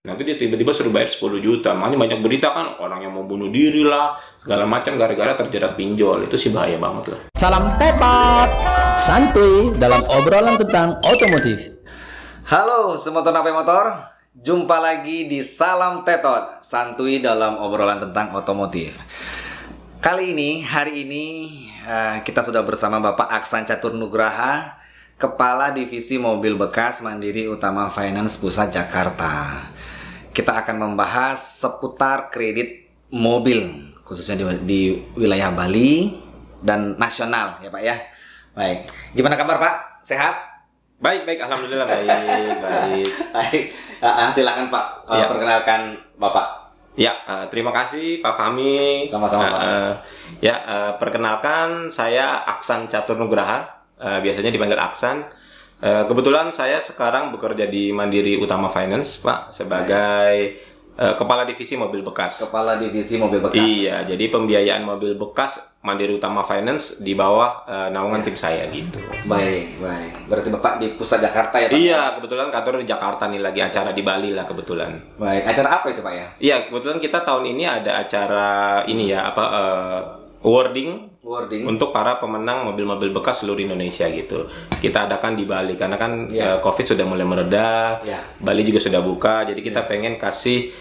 Nanti dia tiba-tiba suruh bayar 10 juta. Makanya banyak berita kan orang yang mau bunuh diri lah, segala macam gara-gara terjerat pinjol. Itu sih bahaya banget lah. Salam tetot, santuy dalam obrolan tentang otomotif. Halo semotor nape motor, jumpa lagi di Salam Tetot, santuy dalam obrolan tentang otomotif. Hari ini kita sudah bersama Bapak Aksan Catur Nugraha, Kepala Divisi Mobil Bekas Mandiri Utama Finance Pusat Jakarta. Kita akan membahas seputar kredit mobil, khususnya di wilayah Bali dan nasional ya Pak ya. Baik, gimana kabar Pak? Sehat? Baik, alhamdulillah baik. Silakan Pak, Ya. perkenalkan Bapak. Ya, terima kasih Pak Fahmi. Sama-sama, Pak. Perkenalkan saya Aksan Catur Nugraha, biasanya dipanggil Aksan. Kebetulan saya sekarang bekerja di Mandiri Utama Finance, Pak, sebagai Kepala Divisi Mobil Bekas. Kepala Divisi Mobil Bekas. Iya, jadi pembiayaan mobil bekas Mandiri Utama Finance di bawah naungan tim saya gitu. Baik. Berarti Bapak di pusat Jakarta ya Pak? Iya, kebetulan kantor di Jakarta nih, lagi acara di Bali lah kebetulan. Baik, acara apa itu Pak ya? Iya, kebetulan kita tahun ini ada acara ini ya, awarding untuk para pemenang mobil-mobil bekas seluruh Indonesia gitu. Kita adakan di Bali karena kan COVID sudah mulai mereda, Bali juga sudah buka, jadi kita pengen kasih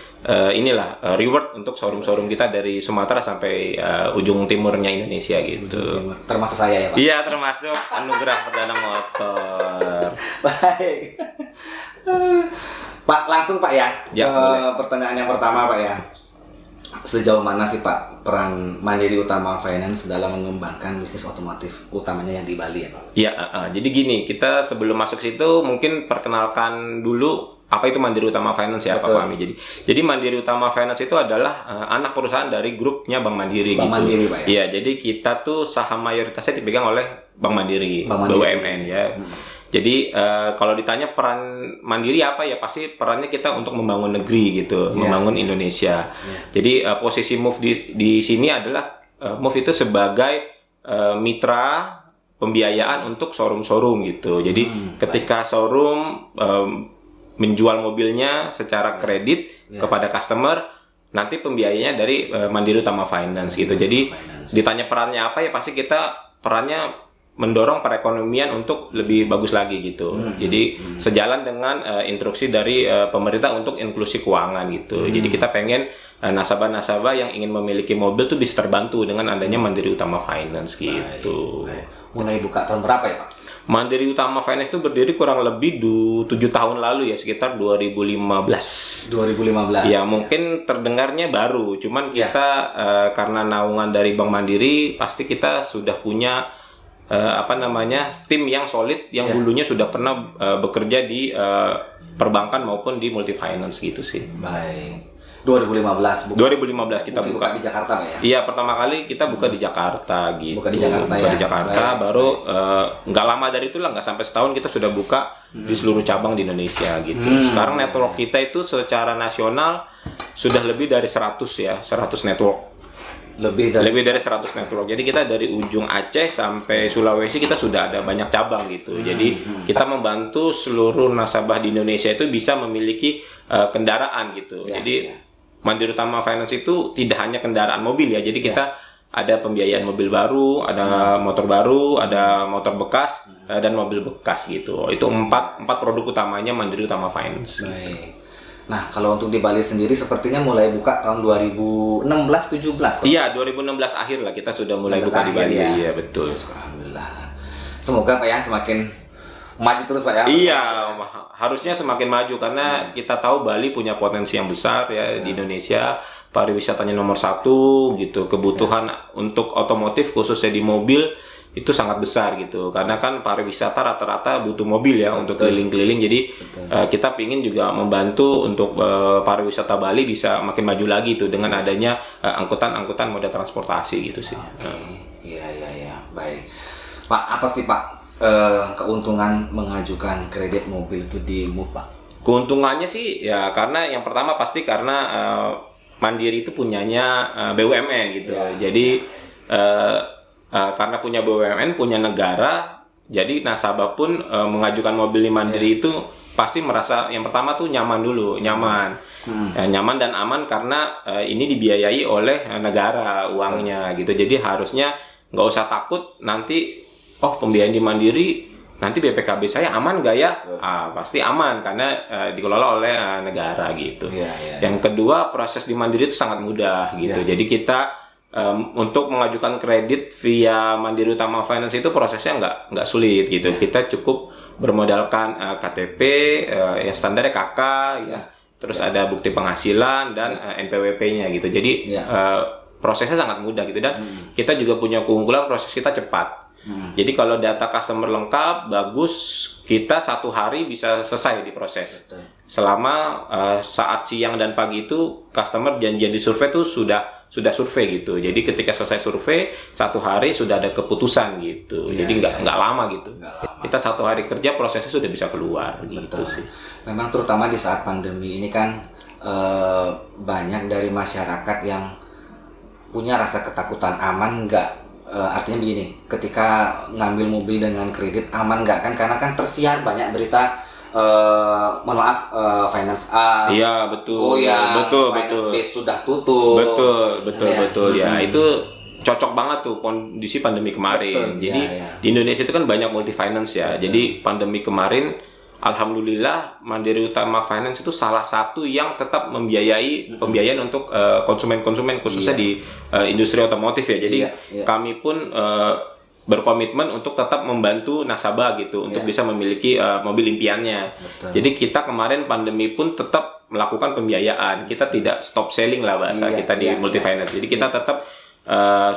reward untuk showroom-showroom kita dari Sumatera sampai ujung timurnya Indonesia gitu. Termasuk saya ya Pak? Iya, termasuk anugerah perdana motor. Baik. Pak, langsung Pak ya, Ya, boleh. pertanyaan yang pertama Pak ya. Sejauh mana sih Pak peran Mandiri Utama Finance dalam mengembangkan bisnis otomotif, utamanya yang di Bali ya Pak? Iya, jadi gini, kita sebelum masuk situ mungkin perkenalkan dulu apa itu Mandiri Utama Finance ya Pak Fahmi. Jadi Mandiri Utama Finance itu adalah anak perusahaan dari grupnya Bank Mandiri Bank gitu. Mandiri, Pak, ya? Iya, jadi kita tuh saham mayoritasnya dipegang oleh Bank Mandiri, BUMN ya. Jadi kalau ditanya peran Mandiri apa ya, pasti perannya kita untuk membangun negeri gitu, membangun Indonesia. Jadi posisi MOVE di sini adalah MOVE itu sebagai mitra pembiayaan untuk showroom-showroom gitu. Jadi ketika showroom menjual mobilnya secara kredit kepada customer, nanti pembiayanya dari Mandiri Utama Finance gitu. Jadi ditanya perannya apa ya, pasti kita perannya mendorong perekonomian untuk lebih bagus lagi gitu. Jadi sejalan dengan instruksi dari pemerintah untuk inklusi keuangan gitu. Jadi kita pengen nasabah-nasabah yang ingin memiliki mobil tuh bisa terbantu dengan adanya Mandiri Utama Finance gitu. Baik. Mulai buka tahun berapa ya Pak? Mandiri Utama Finance itu berdiri kurang lebih 7 tahun lalu ya, sekitar 2015. 2015. Ya, mungkin terdengarnya baru, cuman kita karena naungan dari Bank Mandiri, pasti kita sudah punya tim yang solid, yang dulunya sudah pernah bekerja di perbankan maupun di multi finance gitu sih. Baik. 2015 kita buka di Jakarta Pak ya? Iya, pertama kali kita buka di Jakarta gitu. Buka di Jakarta di Jakarta, baru nggak lama dari itu lah, nggak sampai setahun kita sudah buka di seluruh cabang di Indonesia gitu. Sekarang network kita itu secara nasional sudah lebih dari 100 network. Lebih dari 100 network. Jadi kita dari ujung Aceh sampai Sulawesi kita sudah ada banyak cabang gitu. Jadi kita membantu seluruh nasabah di Indonesia itu bisa memiliki kendaraan gitu. Mandiri Utama Finance itu tidak hanya kendaraan mobil ya. Jadi kita ada pembiayaan mobil baru, ada motor baru, ada motor bekas dan mobil bekas gitu. Itu empat produk utamanya Mandiri Utama Finance. Baik. Nah, kalau untuk di Bali sendiri sepertinya mulai buka tahun 2016-17. Iya, 2016 akhir lah kita sudah mulai buka di Bali. Ya? Iya, betul. Alhamdulillah. Semoga Pak ya semakin maju terus Pak ya. Iya, harusnya semakin maju karena kita tahu Bali punya potensi yang besar ya di Indonesia. Pariwisatanya nomor 1 gitu. Kebutuhan untuk otomotif khususnya di mobil itu sangat besar gitu, karena kan pariwisata rata-rata butuh mobil ya untuk keliling-keliling. Jadi kita pingin juga membantu untuk pariwisata Bali bisa makin maju lagi tuh dengan adanya angkutan moda transportasi gitu sih. Iya. Baik. Pak, apa sih Pak keuntungan mengajukan kredit mobil itu di MOVE Pak? Keuntungannya sih ya karena yang pertama pasti karena Mandiri itu punyanya BUMN gitu. Jadi karena punya BUMN, punya negara, jadi nasabah pun mengajukan mobil di Mandiri itu pasti merasa yang pertama tuh nyaman dulu, nyaman. Nyaman dan aman karena ini dibiayai oleh negara uangnya gitu. Jadi harusnya nggak usah takut nanti pembiayaan di Mandiri nanti BPKB saya aman nggak ya? Pasti aman karena dikelola oleh negara gitu. Yang kedua, proses di Mandiri itu sangat mudah gitu. Jadi kita untuk mengajukan kredit via Mandiri Utama Finance itu prosesnya nggak sulit gitu. Kita cukup bermodalkan KTP yang standarnya KK, terus ada bukti penghasilan dan NPWP-nya gitu. Jadi prosesnya sangat mudah gitu, dan kita juga punya keunggulan proses kita cepat. Jadi kalau data customer lengkap, bagus, kita 1 hari bisa selesai diproses. Selama saat siang dan pagi itu customer janjian di survei itu sudah survei gitu. Jadi ketika selesai survei 1 hari sudah ada keputusan gitu. Jadi nggak lama gitu. Kita 1 hari kerja prosesnya sudah bisa keluar gitu sih. Memang terutama di saat pandemi ini kan banyak dari masyarakat yang punya rasa ketakutan. Aman nggak? Artinya begini, ketika ngambil mobil dengan kredit aman nggak kan? Karena kan tersiar banyak berita, mohon maaf, finance A, betul, finance B sudah tutup, betul ya. Itu cocok banget tuh kondisi pandemi kemarin. Jadi di Indonesia itu kan banyak multi finance ya. Jadi pandemi kemarin alhamdulillah Mandiri Utama Finance itu salah satu yang tetap membiayai pembiayaan untuk konsumen-konsumen khususnya di industri otomotif ya. Jadi kami pun berkomitmen untuk tetap membantu nasabah gitu untuk bisa memiliki mobil impiannya. Jadi kita kemarin pandemi pun tetap melakukan pembiayaan. Kita tidak stop selling lah bahasa kita di multi finance. Jadi kita tetap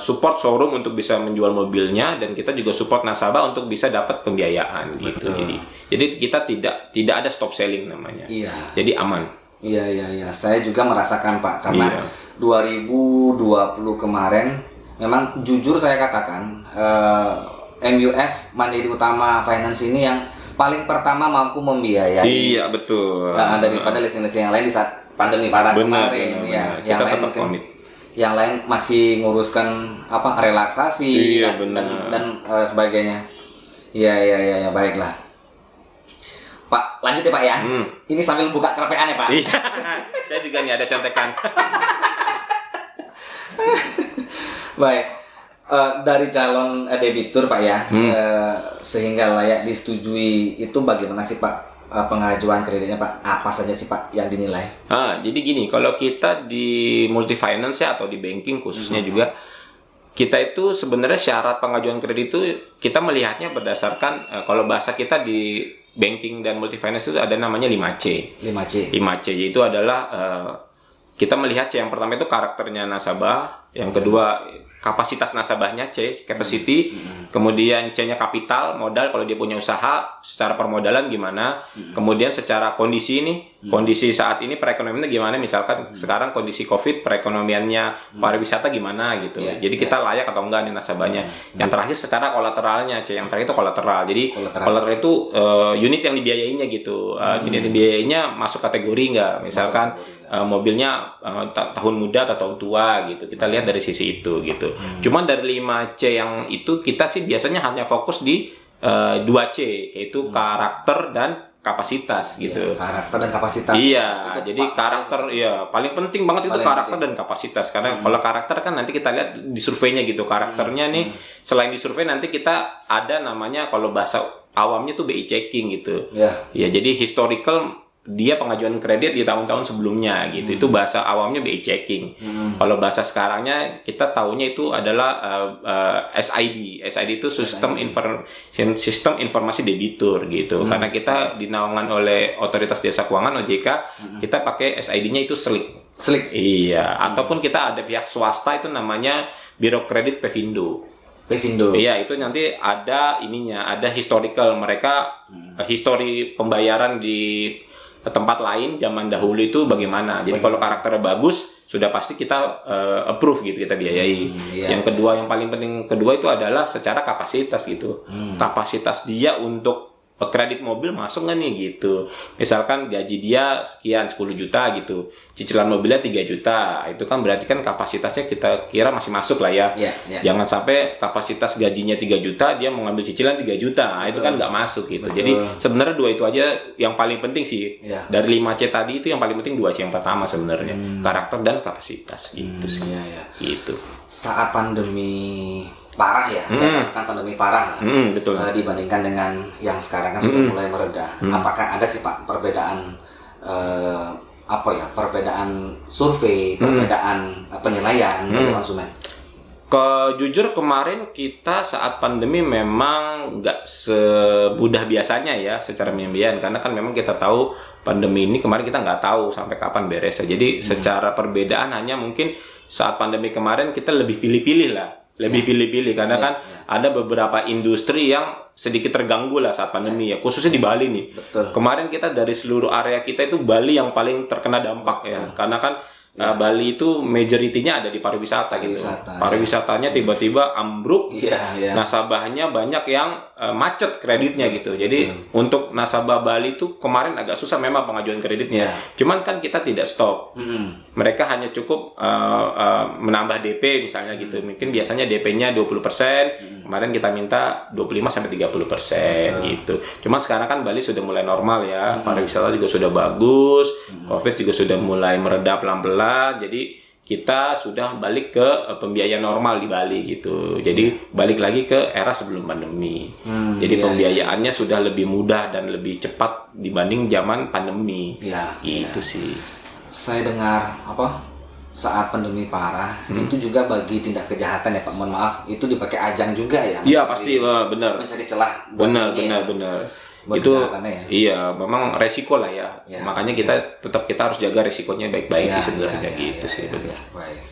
support showroom untuk bisa menjual mobilnya, dan kita juga support nasabah untuk bisa dapat pembiayaan gitu. Jadi kita tidak ada stop selling namanya. Jadi aman. Iya. Saya juga merasakan Pak, karena 2020 kemarin memang jujur saya katakan MUF Mandiri Utama Finance ini yang paling pertama mampu membiayai. Iya betul. Daripada leasing-leasing yang lain di saat pandemi parah kemarin. Benar. Yang kita lain tetap komit. Yang lain masih nguruskan relaksasi dan sebagainya. Iya, baiklah. Pak, lanjut ya Pak ya. Ini sambil buka kerpean ya Pak. Iya. Saya juga nih ada contekan. Baik. Dari calon debitur Pak ya, sehingga layak disetujui itu bagaimana sih Pak? Pengajuan kreditnya Pak, apa saja sih Pak yang dinilai? Jadi gini, kalau kita di multi finance ya atau di banking khususnya juga, kita itu sebenarnya syarat pengajuan kredit itu kita melihatnya berdasarkan kalau bahasa kita di banking dan multi finance itu ada namanya 5C. 5C itu adalah kita melihat C yang pertama itu karakternya nasabah, yang kedua kapasitas nasabahnya C, capacity, kemudian C-nya kapital, modal kalau dia punya usaha, secara permodalan gimana, kemudian secara kondisi ini, kondisi saat ini perekonomiannya gimana, misalkan sekarang kondisi COVID, perekonomiannya pariwisata gimana gitu. Jadi kita layak atau enggak nih nasabahnya. Yang terakhir secara kolateralnya, C yang terakhir itu kolateral. Jadi kolateral itu unit yang dibiayainya gitu. Unit yang dibiayainya masuk kategori enggak, misalkan mobilnya tahun muda atau tahun tua gitu. Kita lihat dari sisi itu gitu. Cuman dari 5C yang itu kita sih biasanya hanya fokus di 2C, yaitu karakter dan kapasitas gitu. Karakter dan kapasitas. Iya, jadi karakter paling penting banget itu karakter dan kapasitas, karena kalau karakter kan nanti kita lihat di surveinya gitu. Karakternya nih selain di survei nanti kita ada namanya kalau bahasa awamnya tuh BI checking gitu. Ya, jadi historical dia pengajuan kredit di tahun-tahun sebelumnya gitu. Itu bahasa awamnya BI checking. Kalau bahasa sekarangnya kita tahunya itu adalah SID. SID itu sistem informasi debitur gitu. Karena kita dinaungan oleh Otoritas Jasa Keuangan OJK, kita pakai SID-nya itu SLIK. Iya, ataupun kita ada pihak swasta itu namanya Biro Kredit Pevindo. Iya, itu nanti ada ininya, ada historical mereka, histori pembayaran di tempat lain zaman dahulu itu bagaimana. Jadi kalau karakternya bagus, sudah pasti kita approve gitu, kita biayai. Yang kedua, yang paling penting kedua itu adalah secara kapasitas gitu. Kapasitas dia untuk kredit mobil masuk nggak nih gitu. Misalkan gaji dia sekian 10 juta gitu, cicilan mobilnya 3 juta, itu kan berarti kan kapasitasnya kita kira masih masuk lah ya. Jangan sampai kapasitas gajinya 3 juta dia mau ngambil cicilan 3 juta, nah, itu kan nggak masuk gitu. Jadi sebenarnya 2 itu aja yang paling penting sih. Dari 5C tadi itu yang paling penting 2C yang pertama sebenarnya, karakter dan kapasitas gitu sih. Gitu. Saat pandemi parah ya, saya rasakan pandemi parah betul. Dibandingkan dengan yang sekarang kan sudah mulai mereda. Apakah ada sih Pak perbedaan perbedaan survei, perbedaan penilaian dari konsumen? Jujur kemarin kita saat pandemi memang nggak semudah biasanya ya secara pembiayaan, karena kan memang kita tahu pandemi ini kemarin kita nggak tahu sampai kapan beresnya. Jadi secara perbedaan hanya mungkin saat pandemi kemarin kita lebih pilih-pilih lah. Pilih-pilih karena kan ada beberapa industri yang sedikit terganggu lah saat pandemi ya, khususnya di Bali nih. Kemarin kita dari seluruh area kita itu Bali yang paling terkena dampak ya, karena kan Bali itu majority-nya ada di pariwisata gitu. Pariwisatanya tiba-tiba ambruk, nasabahnya banyak yang macet kreditnya gitu. Jadi untuk nasabah Bali itu kemarin agak susah memang pengajuan kreditnya. Cuman kan kita tidak stop. Mereka hanya cukup menambah DP misalnya gitu. Mungkin biasanya DP-nya 20%, kemarin kita minta 25-30% gitu. Cuman sekarang kan Bali sudah mulai normal ya, pariwisata juga sudah bagus, Covid juga sudah mulai mereda pelan-pelan. Jadi kita sudah balik ke pembiayaan normal di Bali gitu. Jadi balik lagi ke era sebelum pandemi. Jadi pembiayaannya sudah lebih mudah dan lebih cepat dibanding zaman pandemi. Gitu sih. Saya dengar saat pandemi parah itu juga bagi tindak kejahatan ya Pak. Mohon maaf, itu dipakai ajang juga ya? Iya pasti benar. Mencari celah. Benar. Itu iya memang resiko lah ya, makanya kita harus jaga resikonya baik-baik sih sebenarnya gitu sih. Baik.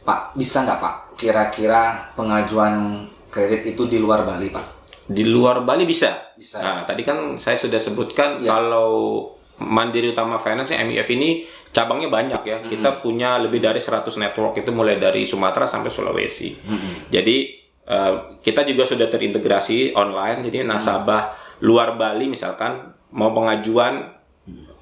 Pak, bisa nggak Pak kira-kira pengajuan kredit itu di luar Bali Pak? Di luar Bali bisa. Nah tadi kan saya sudah sebutkan kalau Mandiri Utama Finance MIF ini cabangnya banyak ya. Kita punya lebih dari 100 network, itu mulai dari Sumatera sampai Sulawesi. Jadi kita juga sudah terintegrasi online, jadi nasabah luar Bali misalkan mau pengajuan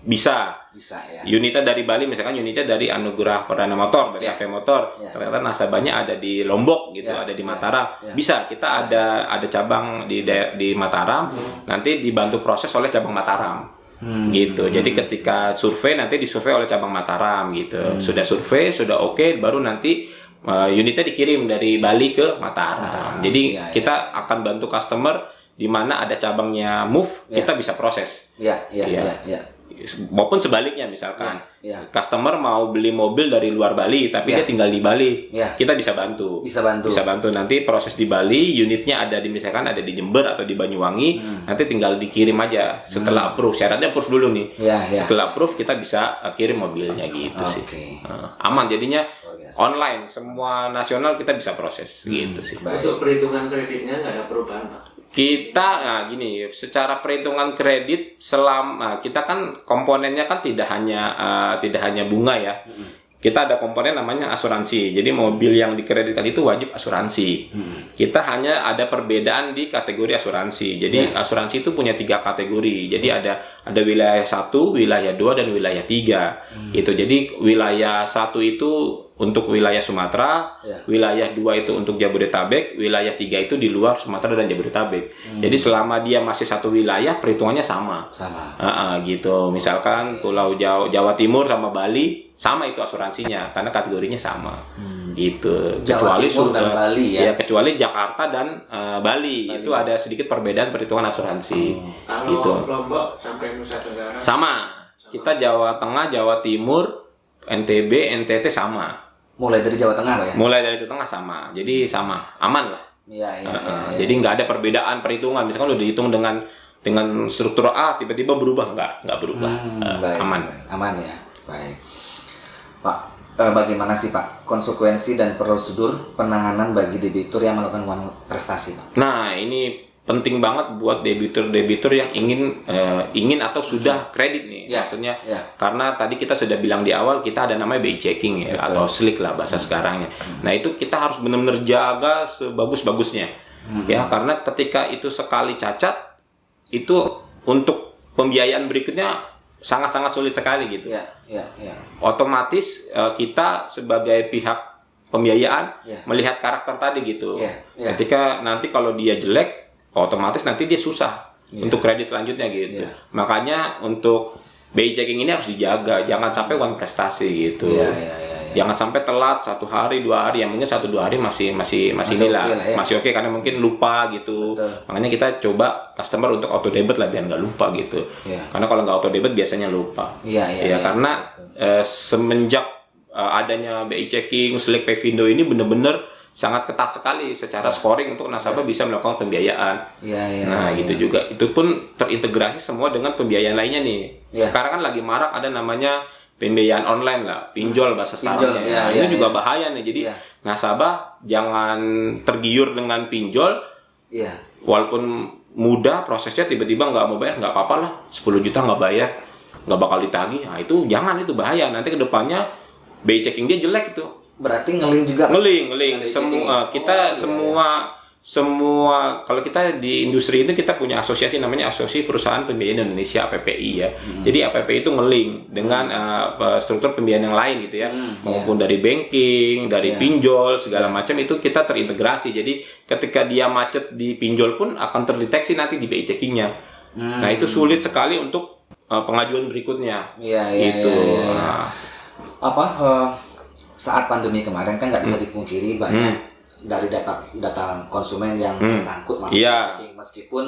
bisa ya. Unitnya dari Bali misalkan unitnya dari Anugerah Perdana Motor, dari AP Motor, ternyata nasabahnya ada di Lombok gitu, ada di Mataram, bisa kita ada cabang di Mataram, nanti dibantu proses oleh cabang Mataram. Gitu. Jadi ketika survei nanti disurvei oleh cabang Mataram gitu. Sudah survei, sudah oke, baru nanti unitnya dikirim dari Bali ke Mataram. Jadi kita akan bantu customer di mana ada cabangnya Move, kita bisa proses. Maupun sebaliknya misalkan customer mau beli mobil dari luar Bali tapi dia tinggal di Bali, kita bisa bantu. Bisa bantu nanti proses di Bali, unitnya ada di misalkan ada di Jember atau di Banyuwangi, nanti tinggal dikirim aja setelah approve. Syaratnya approve dulu nih. Setelah approve kita bisa kirim mobilnya gitu sih. Aman jadinya online, semua nasional kita bisa proses gitu sih. Untuk perhitungan kreditnya nggak ada perubahan Pak? Kita secara perhitungan kredit kita kan komponennya kan tidak hanya bunga ya. Kita ada komponen namanya asuransi. Jadi mobil yang dikreditkan itu wajib asuransi. Kita hanya ada perbedaan di kategori asuransi. Jadi asuransi itu punya 3 kategori. Jadi ada wilayah 1, wilayah 2 dan wilayah 3. Gitu. Jadi wilayah 1 itu untuk wilayah Sumatera, wilayah 2 itu untuk Jabodetabek, wilayah 3 itu di luar Sumatera dan Jabodetabek. Jadi selama dia masih satu wilayah, perhitungannya sama. Gitu. Misalkan Pulau Jawa Timur sama Bali, sama itu asuransinya karena kategorinya sama. Gitu. Kecuali dan Bali ya. Kecuali Jakarta dan Bali itu ada sedikit perbedaan perhitungan asuransi. Kalau gitu. Lombok sampai Nusa Tenggara sama. Kita Jawa Tengah, Jawa Timur, NTB, NTT sama. Mulai dari Jawa Tengah Pak ya? Mulai dari Jawa Tengah sama. Jadi sama, aman lah. Jadi nggak ada perbedaan perhitungan. Misalkan udah dihitung dengan struktur A tiba-tiba berubah, nggak berubah. Aman ya. Baik. Pak, bagaimana sih Pak konsekuensi dan prosedur penanganan bagi debitur yang melakukan uang prestasi Pak? Nah ini penting banget buat debitur yang ingin atau sudah kredit nih, maksudnya karena tadi kita sudah bilang di awal kita ada namanya BI checking ya. Betul. Atau slick lah bahasa sekarangnya. Nah itu kita harus benar-benar jaga sebagus-bagusnya ya, karena ketika itu sekali cacat itu untuk pembiayaan berikutnya sangat-sangat sulit sekali gitu. Iya. Otomatis kita sebagai pihak pembiayaan Iya. melihat karakter tadi gitu. Iya. Ketika nanti kalau dia jelek, otomatis nanti dia susah untuk kredit selanjutnya gitu. Iya. Makanya untuk BI checking ini harus dijaga, jangan sampai one prestasi gitu. Iya. Jangan sampai telat 1 hari 2 hari, yang mungkin 1-2 hari masih inilah, oke lah ya. masih oke karena mungkin lupa gitu. Betul. Makanya kita coba customer untuk auto debit lah biar nggak lupa gitu. Iya. Karena kalau nggak auto debit biasanya lupa. Iya. Karena semenjak adanya BI checking, Select Payvindo ini benar-benar sangat ketat sekali secara scoring untuk nasabah bisa melakukan pembiayaan. Iya. Nah, gitu juga. Itu pun terintegrasi semua dengan pembiayaan lainnya nih. Iya. Sekarang kan lagi marak ada namanya pembiayaan online lah, pinjol bahasa sekarangnya. Pinjol, Ini juga bahaya nih. Jadi Iya. nasabah jangan tergiur dengan pinjol. Iya. Walaupun mudah prosesnya, tiba-tiba nggak mau bayar, nggak apa-apa lah. 10 juta nggak bayar, nggak bakal ditagih. Nah, itu jangan, itu bahaya. Nanti kedepannya BI checking dia jelek itu. Berarti ngeling juga. Ngeling. Ngeling Semua checking. kita Iya. semua kalau kita di industri itu kita punya asosiasi namanya Asosiasi Perusahaan Pembiayaan Indonesia APPI ya. Jadi APPI itu ngeling dengan struktur pembiayaan yang lain gitu ya. Maupun dari banking, dari pinjol segala macam itu kita terintegrasi. Jadi ketika dia macet di pinjol pun akan terdeteksi nanti di BI checkingnya. Nah, itu sulit sekali untuk pengajuan berikutnya. Iya. Gitu. Nah, Saat pandemi kemarin kan nggak bisa dipungkiri banyak dari data konsumen yang tersangkut masuk Iya. checking, meskipun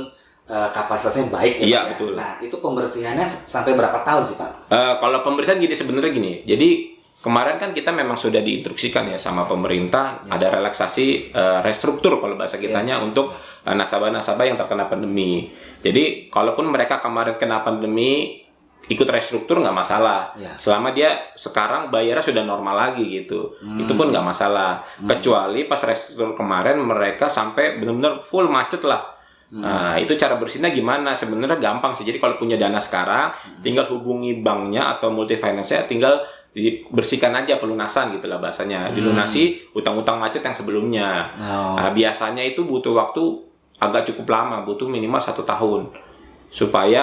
kapasitasnya baik ya, Iya, Pak, ya. betul. Nah, itu pembersihannya sampai berapa tahun sih, Pak? Kalau pembersihan sebenarnya gini. Jadi kemarin kan kita memang sudah diinstruksikan ya sama pemerintah ada relaksasi restruktur kalau bahasa kitanya untuk nasabah-nasabah yang terkena pandemi. Jadi kalaupun mereka kemarin kena pandemi ikut restruktur nggak masalah, selama dia sekarang bayarnya sudah normal lagi gitu, itu pun nggak masalah. Kecuali pas restruktur kemarin mereka sampai benar-benar full macet lah. Nah, itu cara bersihnya gimana? Sebenarnya gampang sih. Jadi kalau punya dana sekarang, tinggal hubungi banknya atau multi finance-nya, tinggal dibersihkan aja pelunasan gitulah bahasanya, dilunasi utang-utang macet yang sebelumnya. Nah, biasanya itu butuh waktu agak cukup lama, butuh minimal 1 tahun supaya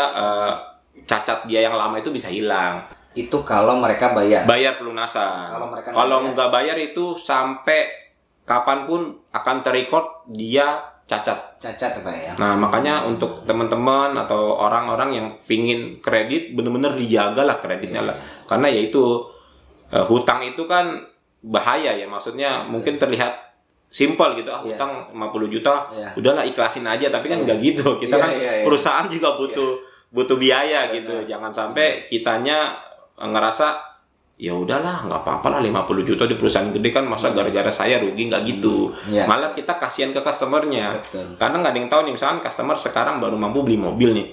cacat dia yang lama itu bisa hilang. Itu kalau mereka bayar. Bayar pelunasan. Kalau mereka nggak bayar itu sampai kapanpun akan terrecord dia cacat. Cacat Pak ya. Nah, makanya untuk teman-teman atau orang-orang yang pingin kredit bener-bener dijaga lah kreditnya lah. Karena ya itu hutang itu kan bahaya ya. Maksudnya mungkin terlihat simpel gitu, hutang 50 juta, udahlah ikhlasin aja. Tapi kan nggak gitu. Kita kan perusahaan juga butuh biaya gitu. Jangan sampai kitanya ngerasa ya udahlah nggak apa-apa lah 50 juta di perusahaan gede kan masa gara-gara saya rugi, nggak gitu. Malah kita kasihan ke customernya. Karena nggak ada yang tahu nih, misalkan customer sekarang baru mampu beli mobil nih.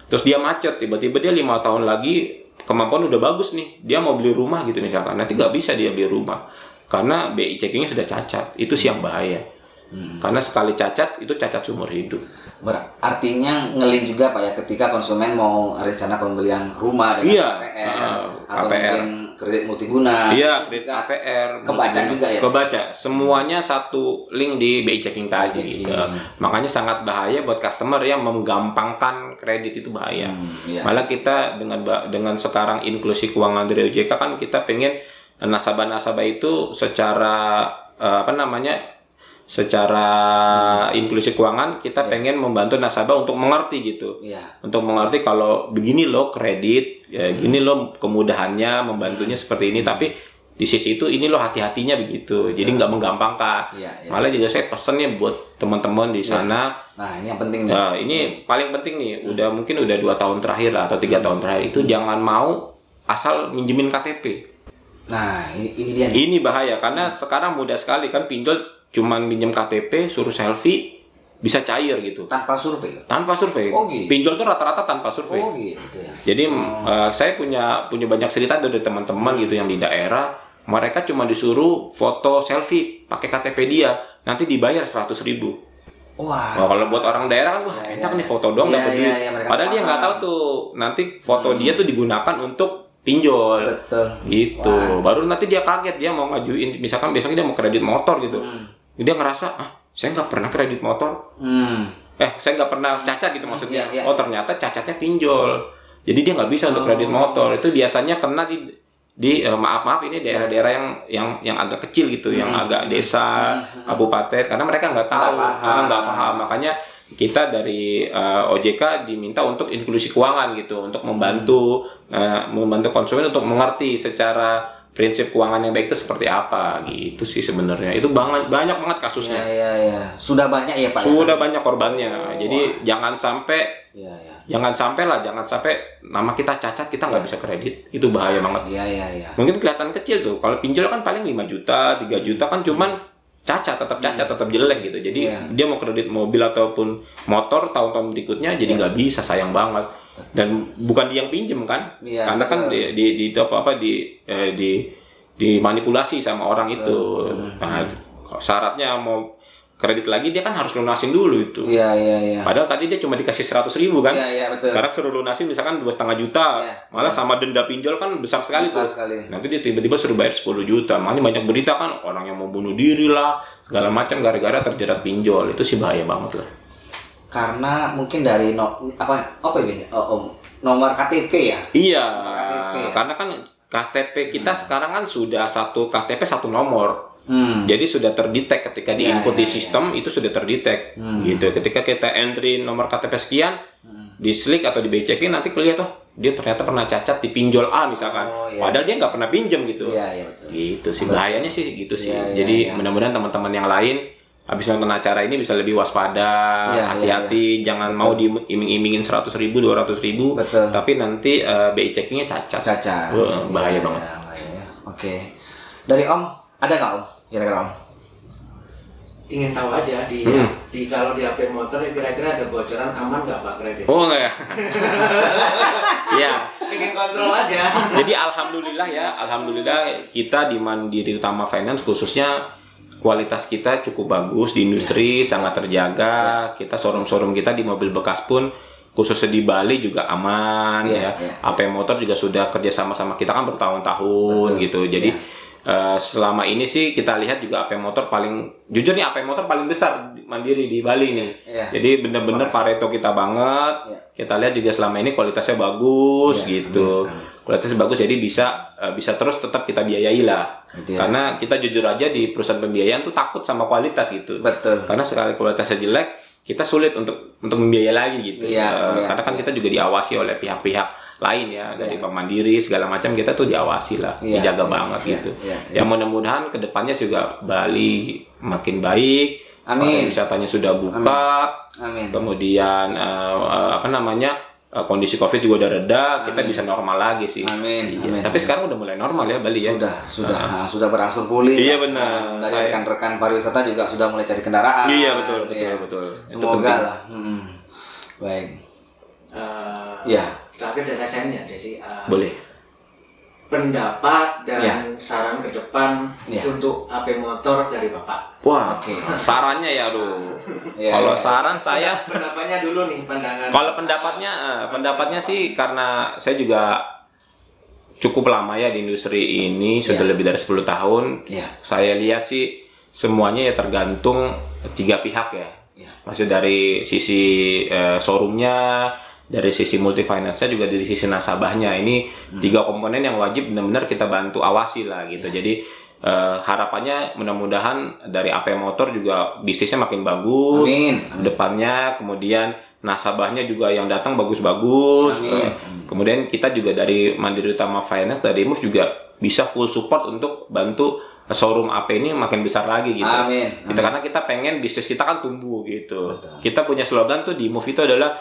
Terus dia macet, tiba-tiba dia 5 tahun lagi kemampuan udah bagus nih, dia mau beli rumah gitu misalkan. Nanti nggak bisa dia beli rumah karena BI checkingnya sudah cacat. Itu sih yang bahaya. Karena sekali cacat itu cacat seumur hidup. Artinya ngelin juga Pak ya ketika konsumen mau rencana pembelian rumah dengan KPR atau mungkin kredit multiguna. Iya, kredit KPR. Kebaca juga ya. Kebaca. Semuanya satu link di BI checking tadi gitu. Makanya sangat bahaya buat customer yang menggampangkan kredit, itu bahaya. Malah kita dengan sekarang inklusi keuangan dari OJK kan kita pengen nasabah-nasabah itu secara secara inklusi keuangan kita pengen membantu nasabah untuk mengerti gitu, untuk mengerti kalau begini loh kredit, gini loh kemudahannya, membantunya seperti ini, tapi di sisi itu ini loh hati-hatinya begitu, jadi nggak menggampangkan. Malah juga saya pesennya buat teman-teman di sana. Nah, ini yang penting nih. Ini paling penting nih, mungkin udah 2 tahun terakhir lah, atau 3 tahun terakhir itu jangan mau asal minjemin KTP. Nah, ini dia nih. Ini bahaya karena sekarang mudah sekali kan pinjol. Cuman minjem KTP, suruh selfie, bisa cair gitu. Tanpa survei? Tanpa survei. Oh, gitu. Pinjol tuh rata-rata tanpa survei. Oh gitu ya. Jadi saya punya banyak cerita dari teman-teman gitu yang di daerah. Mereka cuma disuruh foto selfie pakai KTP dia, nanti dibayar 100.000. Wah. Kalau buat orang daerah kan enak nih foto doang dapat duit. Padahal dia nggak tahu tuh nanti foto dia tuh digunakan untuk pinjol. Betul. Gitu. Baru nanti dia kaget, dia mau ngajuin, misalkan besoknya dia mau kredit motor gitu. Dia ngerasa, saya nggak pernah kredit motor. saya nggak pernah cacat gitu maksudnya. Iya, iya. Oh ternyata cacatnya pinjol. Jadi dia nggak bisa untuk kredit motor. Itu biasanya kena di maaf ini daerah-daerah yang agak kecil gitu, yang agak desa, kabupaten, karena mereka nggak tahu, nggak paham. Makanya kita dari OJK diminta untuk inklusi keuangan gitu, untuk membantu konsumen untuk mengerti secara prinsip keuangan yang baik itu seperti apa gitu sih sebenarnya. Itu banyak banget kasusnya. Ya. Sudah banyak ya Pak. Sudah banyak korbannya. Jadi jangan sampai jangan sampai nama kita cacat kita nggak bisa kredit. Itu bahaya banget. Iya. Mungkin kelihatan kecil tuh. Kalau pinjol kan paling 5 juta, 3 juta kan cuman cacat, tetap jelek gitu. Jadi dia mau kredit mobil ataupun motor tahun-tahun berikutnya jadi nggak bisa, sayang banget. Dan bukan dia yang pinjem kan? Karena kan dimanipulasi sama orang itu. Nah, syaratnya mau kredit lagi dia kan harus lunasin dulu itu. Iya. Padahal tadi dia cuma dikasih 100.000 kan? Iya, betul. Sekarang suruh lunasin misalkan 2,5 juta. Malah sama denda pinjol kan besar sekali tuh. Nanti dia tiba-tiba suruh bayar 10 juta. Makanya banyak berita kan orang yang mau bunuh diri lah, segala macam gara-gara terjerat pinjol. Itu sih bahaya banget lah. Karena mungkin dari nomor KTP ya. Iya. KTP, ya? Karena kan KTP kita sekarang kan sudah satu KTP satu nomor. Jadi sudah terdetek ketika diinput di sistem itu sudah terdetek gitu. Ketika kita entry nomor KTP sekian di slick atau di BCK nanti kelihatan dia ternyata pernah cacat di pinjol A misalkan. Padahal dia nggak pernah pinjam gitu. Iya, betul. Gitu sih bahayanya sih gitu sih. Jadi mudah-mudahan teman-teman yang lain habis nonton acara ini bisa lebih waspada, hati-hati, jangan mau diiming-imingin 100.000, 200.000, tapi nanti BI checkingnya cacat. Bahaya banget. Oke. Dari Om, ada nggak Om? Kira-kira Om? Ingin tahu aja di kalau di HP motor kira-kira ada bocoran aman nggak Pak kredit? Oh enggak ya? Iya. Ingin kontrol aja. Jadi alhamdulillah kita di Mandiri Utama Finance khususnya kualitas kita cukup bagus di industri, sangat terjaga. Kita showroom kita di mobil bekas pun khususnya di Bali juga aman AP Motor juga sudah kerja sama kita kan bertahun-tahun gitu. Jadi selama ini sih kita lihat juga AP Motor jujur nih AP Motor paling besar Mandiri di Bali nih. Jadi bener-bener Pareto kita banget. Kita lihat juga selama ini kualitasnya bagus gitu. Kualitasnya bagus jadi bisa terus tetap kita biayai lah. Karena kita jujur aja di perusahaan pembiayaan tuh takut sama kualitas gitu. Betul. Karena sekali kualitasnya jelek, kita sulit untuk membiayai lagi gitu. Karena kan kita juga diawasi oleh pihak-pihak lain ya, dari Bank Mandiri segala macam kita tuh diawasi lah, dijaga banget gitu. Ya mudah-mudahan kedepannya juga Bali makin baik. Amin. Wisatanya sudah buka. Amin. Kemudian kondisi COVID juga udah reda, kita bisa normal lagi sih. Amin. Tapi sekarang udah mulai normal ya Bali ya. Sudah berangsur pulih. Iya benar. Dari rekan-rekan pariwisata juga sudah mulai cari kendaraan. Iya betul. Semoga lah. Baik. Terakhir dari saya nih Desi. Boleh. Pendapat dan saran ke depan untuk AP Motor dari Bapak. Wah, sarannya ya aduh. Kalau saran saya pendapatnya dulu nih pandangan. Kalau pendapatnya sih karena saya juga cukup lama ya di industri ini, sudah lebih dari 10 tahun. Saya lihat sih semuanya ya tergantung 3 pihak ya. Maksud dari sisi showroomnya, dari sisi multi finance-nya juga dari sisi nasabahnya. Ini 3 komponen yang wajib benar-benar kita bantu awasi lah gitu. Jadi harapannya mudah-mudahan dari AP Motor juga bisnisnya makin bagus. Depannya, kemudian nasabahnya juga yang datang bagus-bagus. Kemudian kita juga dari Mandiri Utama Finance, dari MOVE juga bisa full support untuk bantu showroom AP ini makin besar lagi gitu. Karena kita pengen bisnis kita kan tumbuh gitu. Kita punya slogan tuh di MOVE itu adalah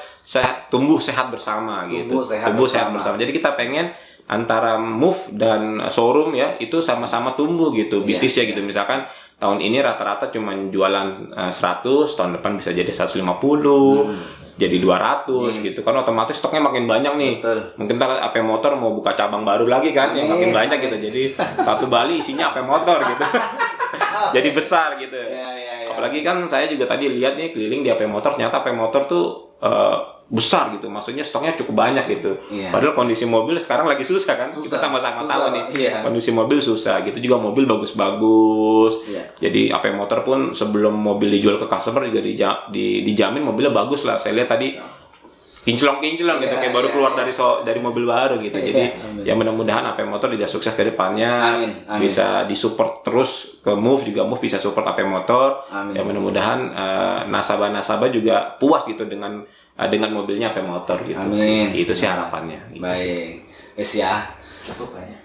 tumbuh sehat bersama gitu. Tumbuh sehat bersama. Jadi kita pengen antara MOVE dan showroom ya itu sama-sama tumbuh gitu bisnisnya gitu. Misalkan tahun ini rata-rata cuma jualan 100, tahun depan bisa jadi 150. Jadi 200 gitu kan, otomatis stoknya makin banyak nih. Mungkin ntar AP Motor mau buka cabang baru lagi kan yang makin banyak gitu. Jadi satu Bali isinya AP Motor gitu. Jadi besar gitu. Apalagi kan saya juga tadi lihat nih keliling di AP Motor, ternyata AP Motor tuh besar gitu, maksudnya stoknya cukup banyak gitu. Iya. Padahal kondisi mobil sekarang lagi susah kan, kita sama-sama tahu nih. Iya. Kondisi mobil susah, gitu juga mobil bagus-bagus. Iya. Jadi AP Motor pun sebelum mobil dijual ke customer juga dijamin mobilnya bagus lah. Saya lihat tadi kinclong-kinclong gitu, kayak baru keluar dari mobil baru gitu. Jadi ya mudah-mudahan AP Motor juga sukses ke depannya. Amin. Bisa disupport terus ke Move, juga Move bisa support AP Motor. Amin. Ya mudah-mudahan nasabah-nasabah juga puas gitu dengan mobilnya AP Motor gitu. Amin. Itu sih harapannya. Gitu sih. Baik. Wes ya. Cukup banyak.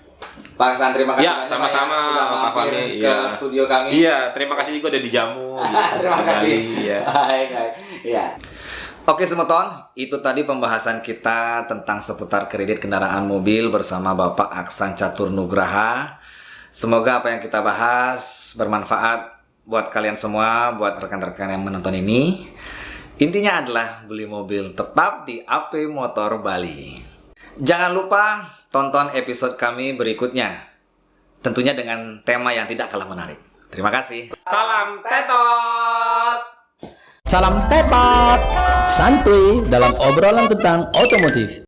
Pak Hasan, terima kasih Ya, banyak, sama-sama, Pak, ya, sudah Pak mampir Fahmi. ke Iya. studio kami. Iya, terima kasih juga udah dijamu. Gitu. Terima kasih. Iya. Baik. Iya. Oke Semeton, itu tadi pembahasan kita tentang seputar kredit kendaraan mobil bersama Bapak Aksan Catur Nugraha. Semoga apa yang kita bahas bermanfaat buat kalian semua, buat rekan-rekan yang menonton ini. Intinya adalah beli mobil tetap di AP Motor Bali. Jangan lupa tonton episode kami berikutnya. Tentunya dengan tema yang tidak kalah menarik. Terima kasih. Salam Tetot. Salam tetot, santuy dalam obrolan tentang otomotif.